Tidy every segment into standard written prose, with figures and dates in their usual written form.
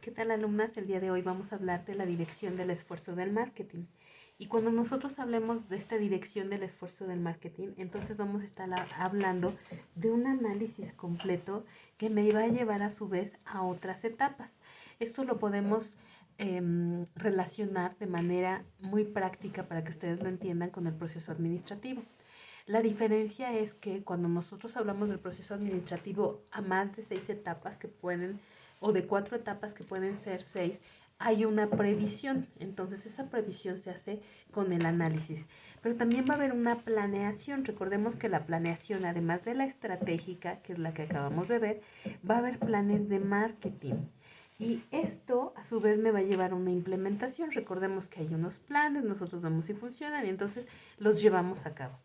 ¿Qué tal, alumnas? El día de hoy vamos a hablar de la dirección del esfuerzo del marketing. Y cuando nosotros hablemos de esta dirección del esfuerzo del marketing, entonces vamos a estar hablando de un análisis completo que me va a llevar a su vez a otras etapas. Esto lo podemos relacionar de manera muy práctica para que ustedes lo entiendan con el proceso administrativo. La diferencia es que cuando nosotros hablamos del proceso administrativo a más de 6 etapas que pueden, o de 4 etapas que pueden ser 6, hay una previsión. Entonces esa previsión se hace con el análisis. Pero también va a haber una planeación. Recordemos que la planeación, además de la estratégica, que es la que acabamos de ver, va a haber planes de marketing. Y esto a su vez me va a llevar a una implementación. Recordemos que hay unos planes, nosotros vemos si funcionan y entonces los llevamos a cabo.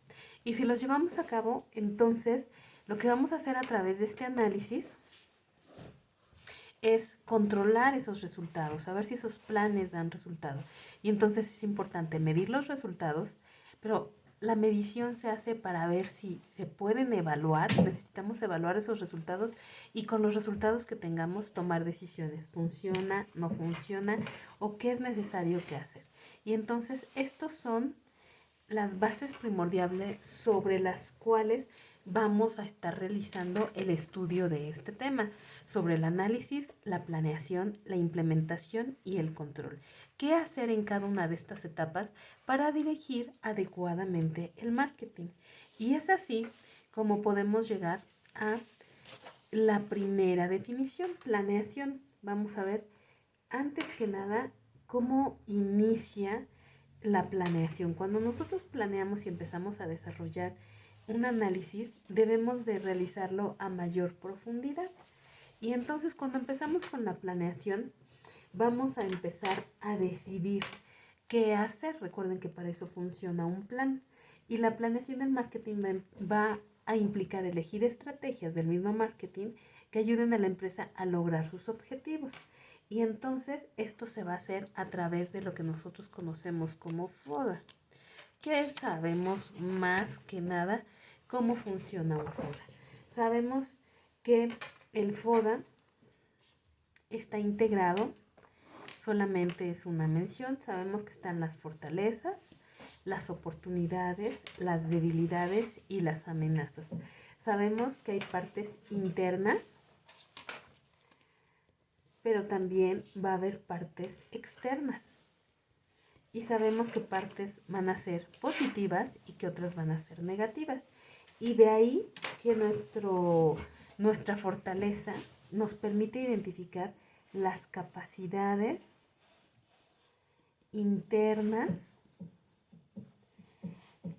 Y si los llevamos a cabo, entonces lo que vamos a hacer a través de este análisis es controlar esos resultados, saber si esos planes dan resultado. Y entonces es importante medir los resultados, pero la medición se hace para ver si se pueden evaluar, necesitamos evaluar esos resultados y con los resultados que tengamos tomar decisiones, funciona, no funciona o qué es necesario que hacer. Y entonces estos son las bases primordiales sobre las cuales vamos a estar realizando el estudio de este tema, sobre el análisis, la planeación, la implementación y el control. ¿Qué hacer en cada una de estas etapas para dirigir adecuadamente el marketing? Y es así como podemos llegar a la primera definición, planeación. Vamos a ver, antes que nada, cómo inicia la planeación. Cuando nosotros planeamos y empezamos a desarrollar un análisis, debemos de realizarlo a mayor profundidad. Y entonces cuando empezamos con la planeación, vamos a empezar a decidir qué hacer. Recuerden que para eso funciona un plan. Y la planeación del marketing va a implicar elegir estrategias del mismo marketing que ayuden a la empresa a lograr sus objetivos. Y entonces esto se va a hacer a través de lo que nosotros conocemos como FODA, que sabemos más que nada cómo funciona un FODA. Sabemos que el FODA está integrado, solamente es una mención. Sabemos que están las fortalezas, las oportunidades, las debilidades y las amenazas. Sabemos que hay partes internas, pero también va a haber partes externas. Y sabemos que partes van a ser positivas y que otras van a ser negativas. Y de ahí que nuestra fortaleza nos permite identificar las capacidades internas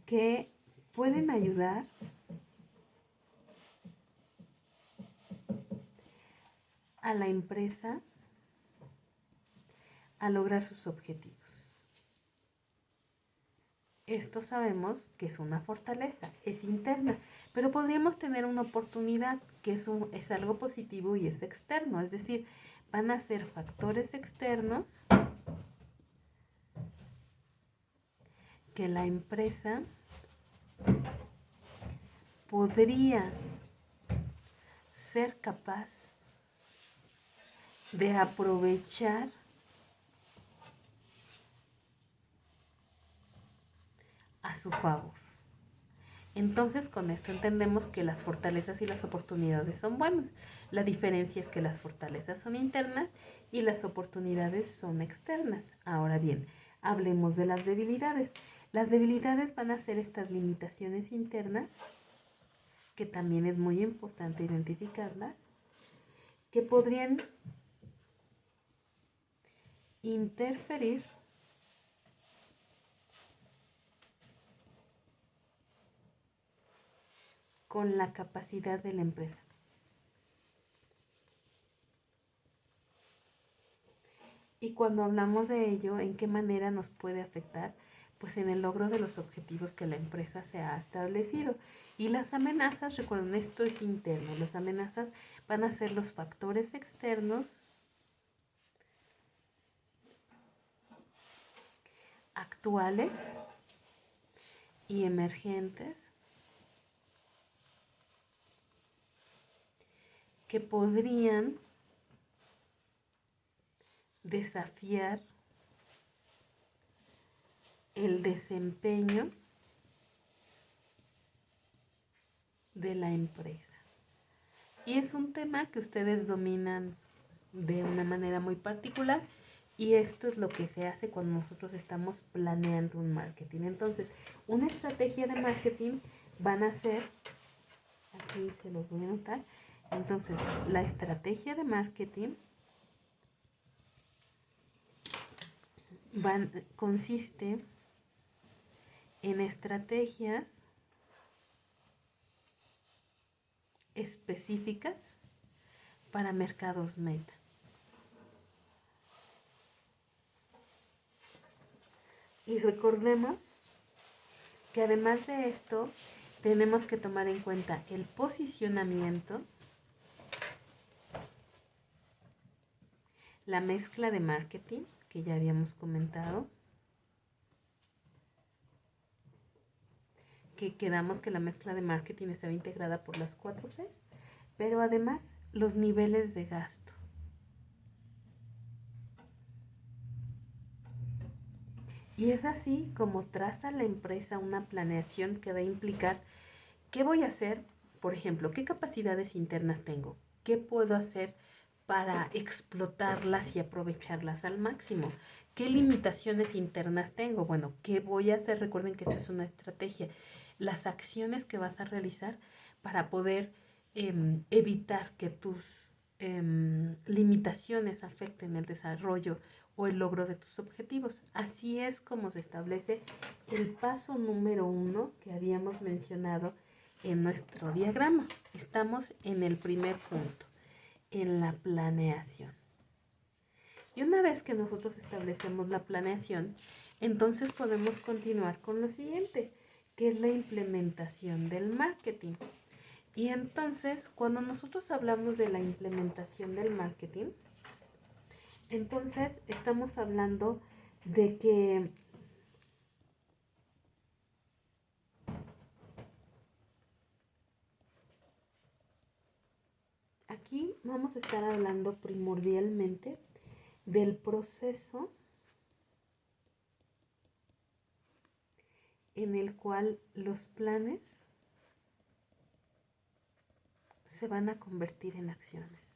que pueden ayudar a la empresa a lograr sus objetivos. Esto sabemos que es una fortaleza, es interna, pero podríamos tener una oportunidad que es algo positivo y es externo, es decir, van a ser factores externos que la empresa podría ser capaz de aprovechar a su favor. Entonces, con esto entendemos que las fortalezas y las oportunidades son buenas. La diferencia es que las fortalezas son internas y las oportunidades son externas. Ahora bien, hablemos de las debilidades. Las debilidades van a ser estas limitaciones internas, que también es muy importante identificarlas, que podrían interferir con la capacidad de la empresa. Y cuando hablamos de ello, ¿en qué manera nos puede afectar? Pues en el logro de los objetivos que la empresa se ha establecido. Y las amenazas, recuerden, esto es interno. Las amenazas van a ser los factores externos actuales y emergentes que podrían desafiar el desempeño de la empresa. Y es un tema que ustedes dominan de una manera muy particular, y esto es lo que se hace cuando nosotros estamos planeando un marketing. Entonces, una estrategia de marketing van a ser, aquí se los voy a anotar. Entonces, la estrategia de marketing consiste en estrategias específicas para mercados meta. Y recordemos que además de esto, tenemos que tomar en cuenta el posicionamiento, la mezcla de marketing, que ya habíamos comentado, que quedamos que la mezcla de marketing estaba integrada por las 4 Cs, pero además los niveles de gasto. Y es así como traza la empresa una planeación que va a implicar qué voy a hacer, por ejemplo, qué capacidades internas tengo, qué puedo hacer para explotarlas y aprovecharlas al máximo, qué limitaciones internas tengo, bueno, qué voy a hacer, recuerden que esa es una estrategia, las acciones que vas a realizar para poder evitar que tus limitaciones afecten el desarrollo o el logro de tus objetivos. Así es como se establece el paso número 1 que habíamos mencionado en nuestro diagrama. Estamos en el primer punto, en la planeación. Y una vez que nosotros establecemos la planeación, entonces podemos continuar con lo siguiente, que es la implementación del marketing. Y entonces, cuando nosotros hablamos de la implementación del marketing, entonces estamos hablando de que aquí vamos a estar hablando primordialmente del proceso en el cual los planes se van a convertir en acciones.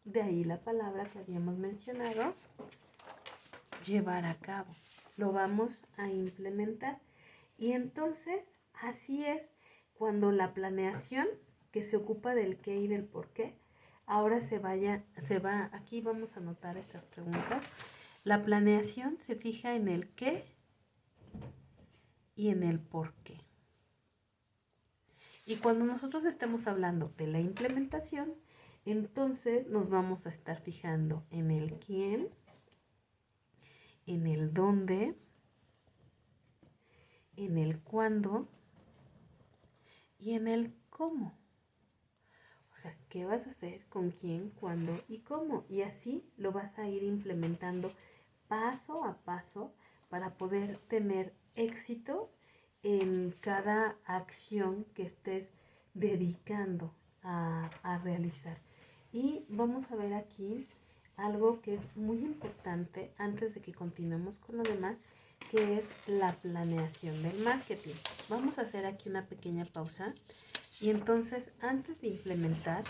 De ahí la palabra que habíamos mencionado, llevar a cabo. Lo vamos a implementar. Y entonces, así es cuando la planeación, que se ocupa del qué y del por qué, ahora aquí vamos a anotar estas preguntas. La planeación se fija en el qué y en el por qué. Y cuando nosotros estemos hablando de la implementación, entonces nos vamos a estar fijando en el quién, en el dónde, en el cuándo y en el cómo. O sea, ¿qué vas a hacer? ¿Con quién? ¿Cuándo? ¿Y cómo? Y así lo vas a ir implementando paso a paso para poder tener éxito en cada acción que estés dedicando a realizar. Y vamos a ver aquí algo que es muy importante antes de que continuemos con lo demás, que es la planeación del marketing. Vamos a hacer aquí una pequeña pausa y entonces antes de implementar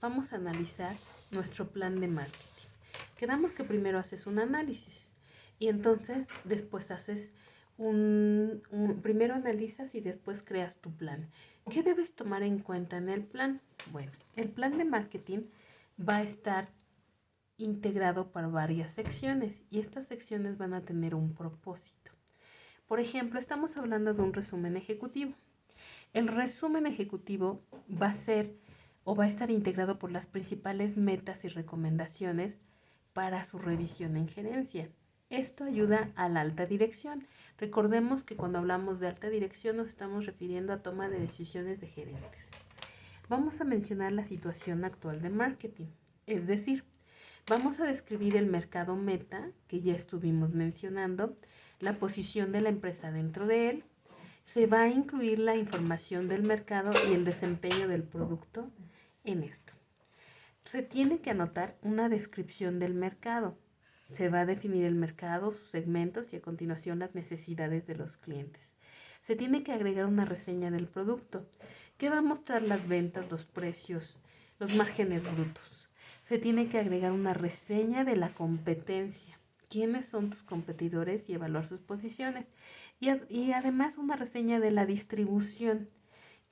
vamos a analizar nuestro plan de marketing. Quedamos que primero haces un análisis y entonces después haces primero analizas y después creas tu plan. ¿Qué debes tomar en cuenta en el plan? Bueno, el plan de marketing va a estar integrado por varias secciones y estas secciones van a tener un propósito. Por ejemplo, estamos hablando de un resumen ejecutivo. El resumen ejecutivo va a ser o va a estar integrado por las principales metas y recomendaciones para su revisión en gerencia. Esto ayuda a la alta dirección. Recordemos que cuando hablamos de alta dirección nos estamos refiriendo a toma de decisiones de gerentes. Vamos a mencionar la situación actual de marketing, es decir, vamos a describir el mercado meta, que ya estuvimos mencionando, la posición de la empresa dentro de él, se va a incluir la información del mercado y el desempeño del producto en esto. Se tiene que anotar una descripción del mercado. Se va a definir el mercado, sus segmentos y a continuación las necesidades de los clientes. Se tiene que agregar una reseña del producto que va a mostrar las ventas, los precios, los márgenes brutos. Se tiene que agregar una reseña de la competencia. ¿Quiénes son tus competidores y evaluar sus posiciones? Y además una reseña de la distribución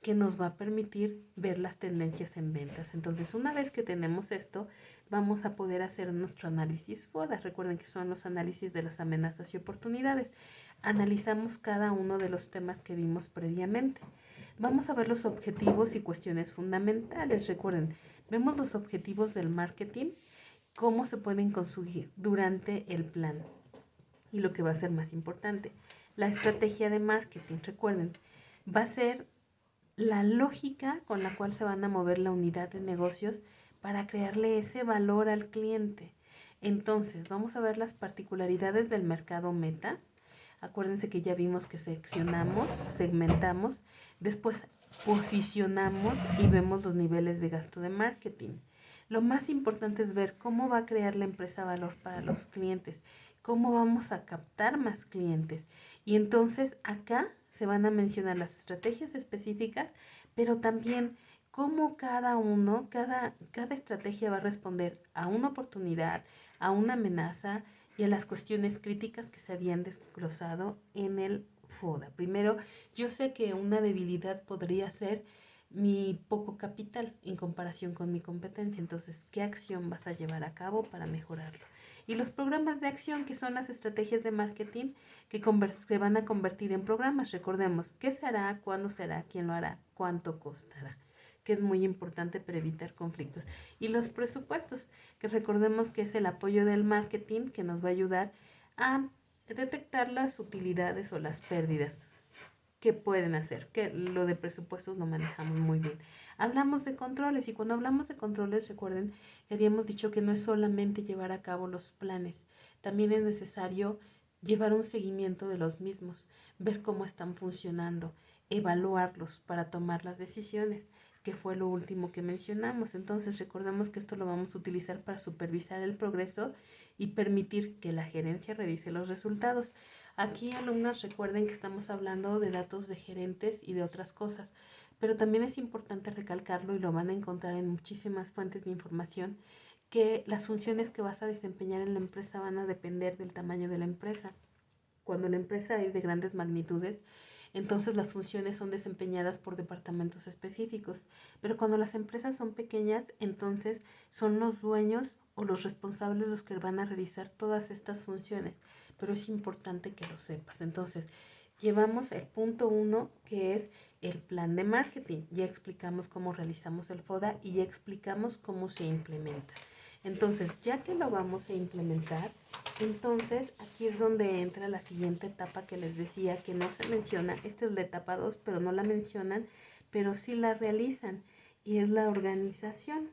que nos va a permitir ver las tendencias en ventas. Entonces, una vez que tenemos esto, vamos a poder hacer nuestro análisis FODA. Recuerden que son los análisis de las amenazas y oportunidades. Analizamos cada uno de los temas que vimos previamente. Vamos a ver los objetivos y cuestiones fundamentales. Recuerden, vemos los objetivos del marketing, cómo se pueden conseguir durante el plan. Y lo que va a ser más importante, la estrategia de marketing. Recuerden, va a ser la lógica con la cual se van a mover la unidad de negocios para crearle ese valor al cliente. Entonces, vamos a ver las particularidades del mercado meta. Acuérdense que ya vimos que seccionamos, segmentamos, después posicionamos y vemos los niveles de gasto de marketing. Lo más importante es ver cómo va a crear la empresa valor para los clientes, cómo vamos a captar más clientes. Y entonces acá se van a mencionar las estrategias específicas, pero también cómo cada estrategia va a responder a una oportunidad, a una amenaza y a las cuestiones críticas que se habían desglosado en el FODA. Primero, yo sé que una debilidad podría ser mi poco capital en comparación con mi competencia. Entonces, ¿qué acción vas a llevar a cabo para mejorarlo? Y los programas de acción, que son las estrategias de marketing que se van a convertir en programas. Recordemos, ¿qué se hará? ¿Cuándo será? ¿Quién lo hará? ¿Cuánto costará? Que es muy importante para evitar conflictos. Y los presupuestos, que recordemos que es el apoyo del marketing que nos va a ayudar a detectar las utilidades o las pérdidas que pueden hacer, que lo de presupuestos lo manejamos muy bien. Hablamos de controles y cuando hablamos de controles, recuerden que habíamos dicho que no es solamente llevar a cabo los planes, también es necesario llevar un seguimiento de los mismos, ver cómo están funcionando, evaluarlos para tomar las decisiones, que fue lo último que mencionamos. Entonces recordemos que esto lo vamos a utilizar para supervisar el progreso y permitir que la gerencia revise los resultados. Aquí, alumnas, recuerden que estamos hablando de datos de gerentes y de otras cosas, pero también es importante recalcarlo y lo van a encontrar en muchísimas fuentes de información, que las funciones que vas a desempeñar en la empresa van a depender del tamaño de la empresa. Cuando la empresa es de grandes magnitudes, entonces las funciones son desempeñadas por departamentos específicos, pero cuando las empresas son pequeñas, entonces son los dueños o los responsables los que van a realizar todas estas funciones, pero es importante que lo sepas. Entonces, llevamos el punto 1, que es el plan de marketing. Ya explicamos cómo realizamos el FODA y ya explicamos cómo se implementa. Entonces, ya que lo vamos a implementar, entonces aquí es donde entra la siguiente etapa que les decía que no se menciona. Esta es la etapa 2, pero no la mencionan, pero sí la realizan, y es la organización.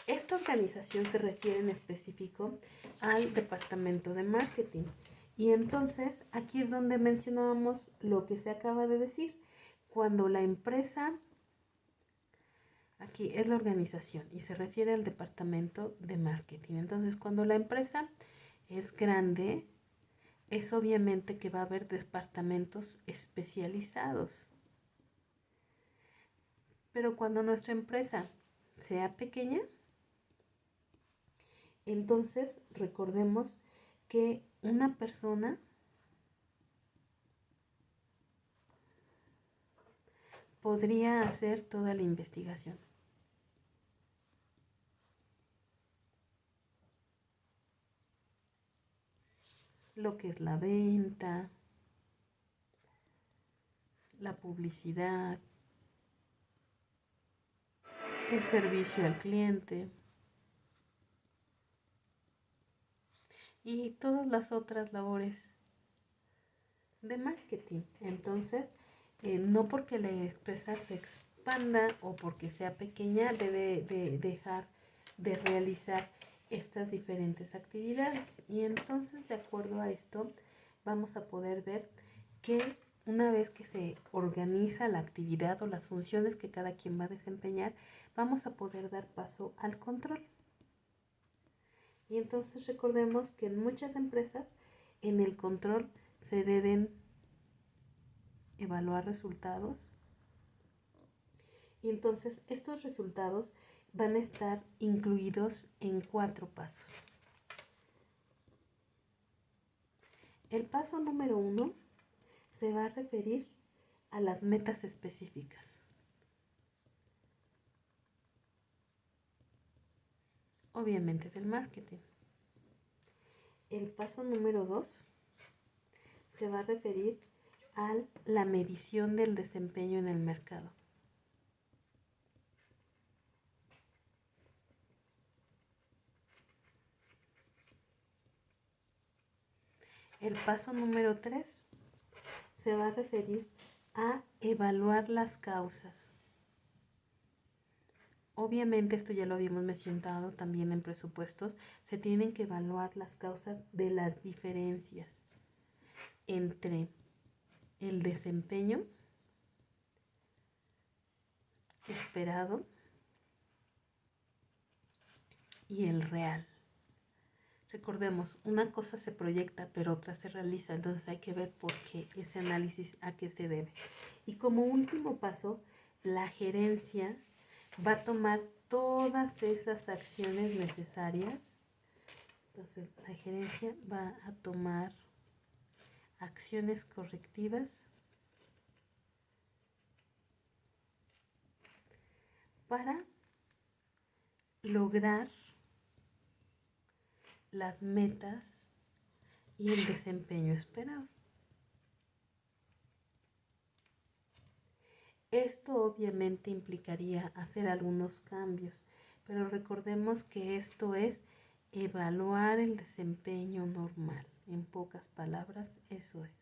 Esta organización se refiere en específico al departamento de marketing. Y entonces aquí es donde mencionábamos lo que se acaba de decir. Cuando la empresa, aquí es la organización y se refiere al departamento de marketing. Entonces, cuando la empresa es grande, es obviamente que va a haber departamentos especializados. Pero cuando nuestra empresa sea pequeña, entonces recordemos que una persona podría hacer toda la investigación. Lo que es la venta, la publicidad, el servicio al cliente y todas las otras labores de marketing. Entonces, no porque la empresa se expanda o porque sea pequeña debe de dejar de realizar estas diferentes actividades. Y entonces, de acuerdo a esto, vamos a poder ver que una vez que se organiza la actividad o las funciones que cada quien va a desempeñar, vamos a poder dar paso al control. Y entonces recordemos que en muchas empresas, en el control se deben evaluar resultados. Y entonces estos resultados van a estar incluidos en 4 pasos. El paso número 1 se va a referir a las metas específicas. Obviamente del marketing. El paso número 2 se va a referir a la medición del desempeño en el mercado. El paso número 3 se va a referir a evaluar las causas. Obviamente, esto ya lo habíamos mencionado también en presupuestos, se tienen que evaluar las causas de las diferencias entre el desempeño esperado y el real. Recordemos, una cosa se proyecta, pero otra se realiza, entonces hay que ver por qué ese análisis, a qué se debe. Y como último paso, la gerencia va a tomar todas esas acciones necesarias. Entonces, la gerencia va a tomar acciones correctivas para lograr las metas y el desempeño esperado. Esto obviamente implicaría hacer algunos cambios, pero recordemos que esto es evaluar el desempeño normal. En pocas palabras, eso es.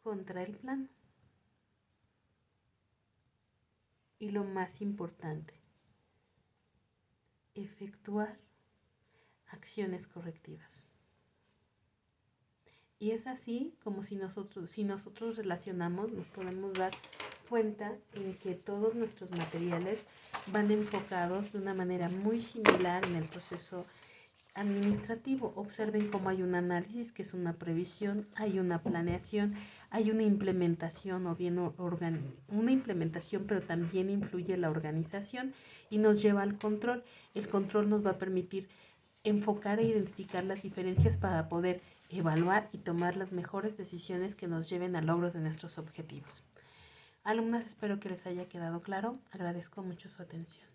Contra el plan. Y lo más importante, efectuar acciones correctivas. Y es así como si nosotros relacionamos, nos podemos dar cuenta en que todos nuestros materiales van enfocados de una manera muy similar en el proceso administrativo. Observen cómo hay un análisis, que es una previsión, hay una planeación, hay una implementación o bien una implementación, pero también influye la organización y nos lleva al control. El control nos va a permitir enfocar e identificar las diferencias para poder evaluar y tomar las mejores decisiones que nos lleven al logro de nuestros objetivos. Alumnas, espero que les haya quedado claro. Agradezco mucho su atención.